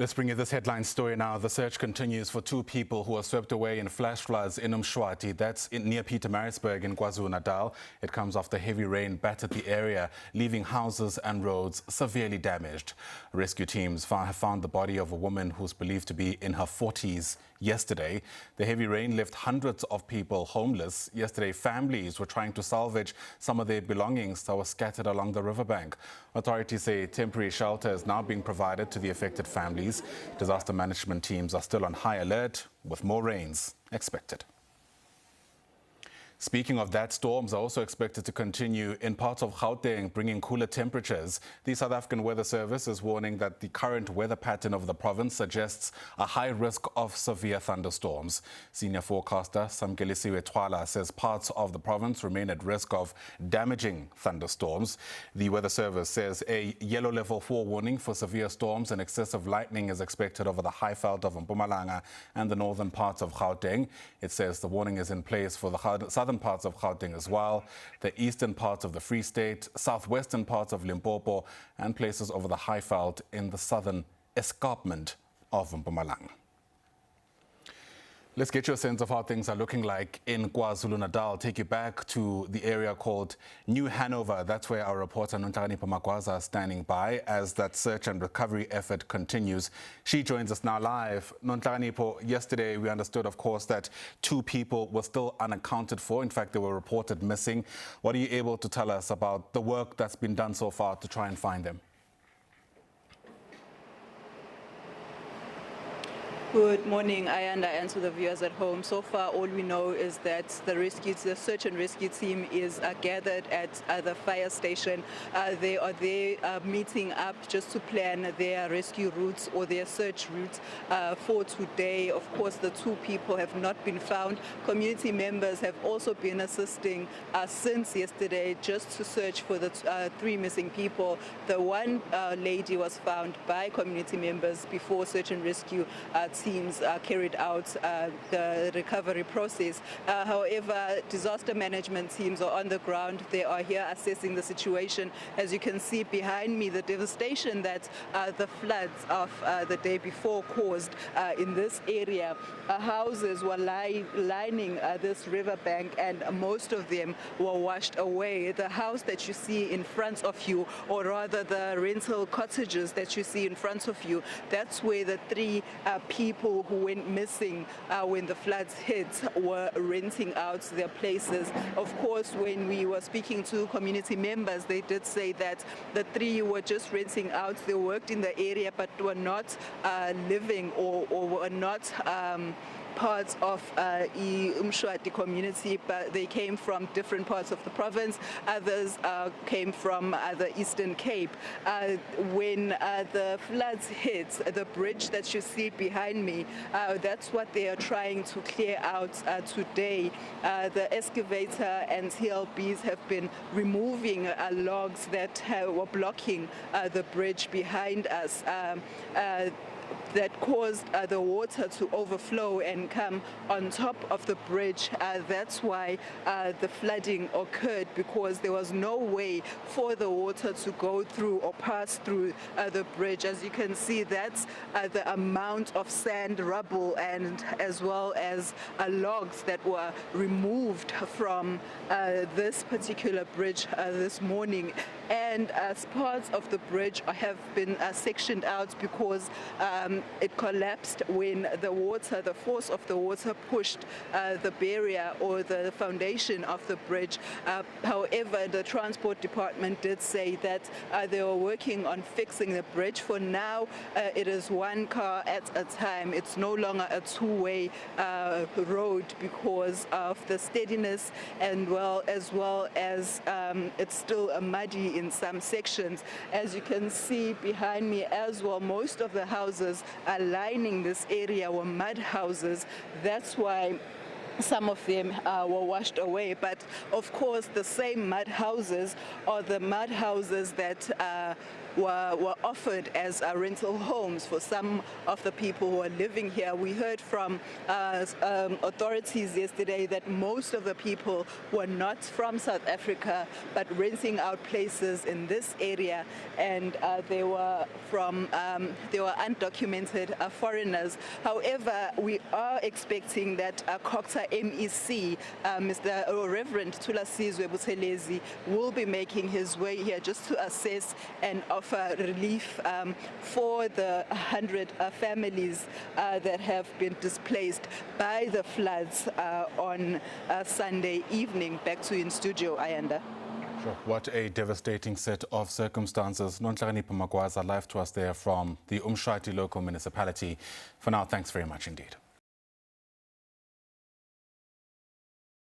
Let's bring you this headline story now. The search continues for two people who were swept away in flash floods in uMshwathi. That's near Pietermaritzburg in KwaZulu-Natal. It comes after heavy rain battered the area, leaving houses and roads severely damaged. Rescue teams have found the body of a woman who's believed to be in her 40s yesterday. The heavy rain left hundreds of people homeless. Yesterday, families were trying to salvage some of their belongings that were scattered along the riverbank. Authorities say temporary shelter is now being provided to the affected families. Disaster management teams are still on high alert with more rains expected. Speaking of that, storms are also expected to continue in parts of Gauteng, bringing cooler temperatures. The South African Weather Service is warning that the current weather pattern of the province suggests a high risk of severe thunderstorms. Senior forecaster Samkelisiwe Twala says parts of the province remain at risk of damaging thunderstorms. The Weather Service says a yellow level 4 warning for severe storms and excessive lightning is expected over the high veld of Mpumalanga and the northern parts of Gauteng. It says the warning is in place for the southern parts of Gauteng as well, the eastern parts of the Free State, southwestern parts of Limpopo, and places over the high veld in the southern escarpment of Mpumalanga. Let's get you a sense of how things are looking like in KwaZulu-Natal. Take you back to the area called New Hanover. That's where our reporter Nonhlakanipho Magwaza is standing by as that search and recovery effort continues. She joins us now live. Nonhlakanipho, yesterday we understood, of course, that two people were still unaccounted for. In fact, they were reported missing. What are you able to tell us about the work that's been done so far to try and find them? Good morning, Ayanda, and to the viewers at home. So far, all we know is that the search and rescue team is gathered at the fire station. They are there meeting up just to plan their rescue routes or their search routes for today. Of course, the two people have not been found. Community members have also been assisting since yesterday just to search for the three missing people. The one lady was found by community members before search and rescue teams carried out the recovery process. However, disaster management teams are on the ground. They are here assessing the situation. As you can see behind me, the devastation that the floods of the day before caused in this area. Houses were lining this riverbank, and most of them were washed away. The house that you see in front of you, or rather the rental cottages that you see in front of you, that's where the three people who went missing when the floods hit were renting out their places. Of course, when we were speaking to community members, they did say that the three were just renting out. They worked in the area but were not living or were not parts of uMshwathi community, but they came from different parts of the province. Others came from the Eastern Cape. When the floods hit, the bridge that you see behind me, that's what they are trying to clear out today. The excavator and TLBs have been removing logs that were blocking the bridge behind us. That caused the water to overflow and come on top of the bridge. That's why the flooding occurred, because there was no way for the water to go through or pass through the bridge. As you can see, that's the amount of sand, rubble, and as well as logs that were removed from this particular bridge this morning. And as parts of the bridge have been sectioned out because it collapsed when the force of the water pushed the barrier or the foundation of the bridge. However, the transport department did say that they were working on fixing the bridge. For now, it is one car at a time. It's no longer a two-way road because of the steadiness, and as well as it's still muddy in some sections. As you can see behind me as well, most of the houses lining this area were mud houses. That's why some of them were washed away. But of course, the same mud houses are the mud houses that were offered as rental homes for some of the people who are living here. We heard from authorities yesterday that most of the people were not from South Africa, but renting out places in this area, and they were undocumented foreigners. However, we are expecting that Kokta MEC, Reverend Thulasizwe Buthelezi, will be making his way here just to assess and offer relief for the 100 families that have been displaced by the floods on Sunday evening. Back to you in studio, Ayanda. Sure. What a devastating set of circumstances. Nonhlakanipho Magwaza, live to us there from the uMshwathi local municipality. For now, thanks very much indeed.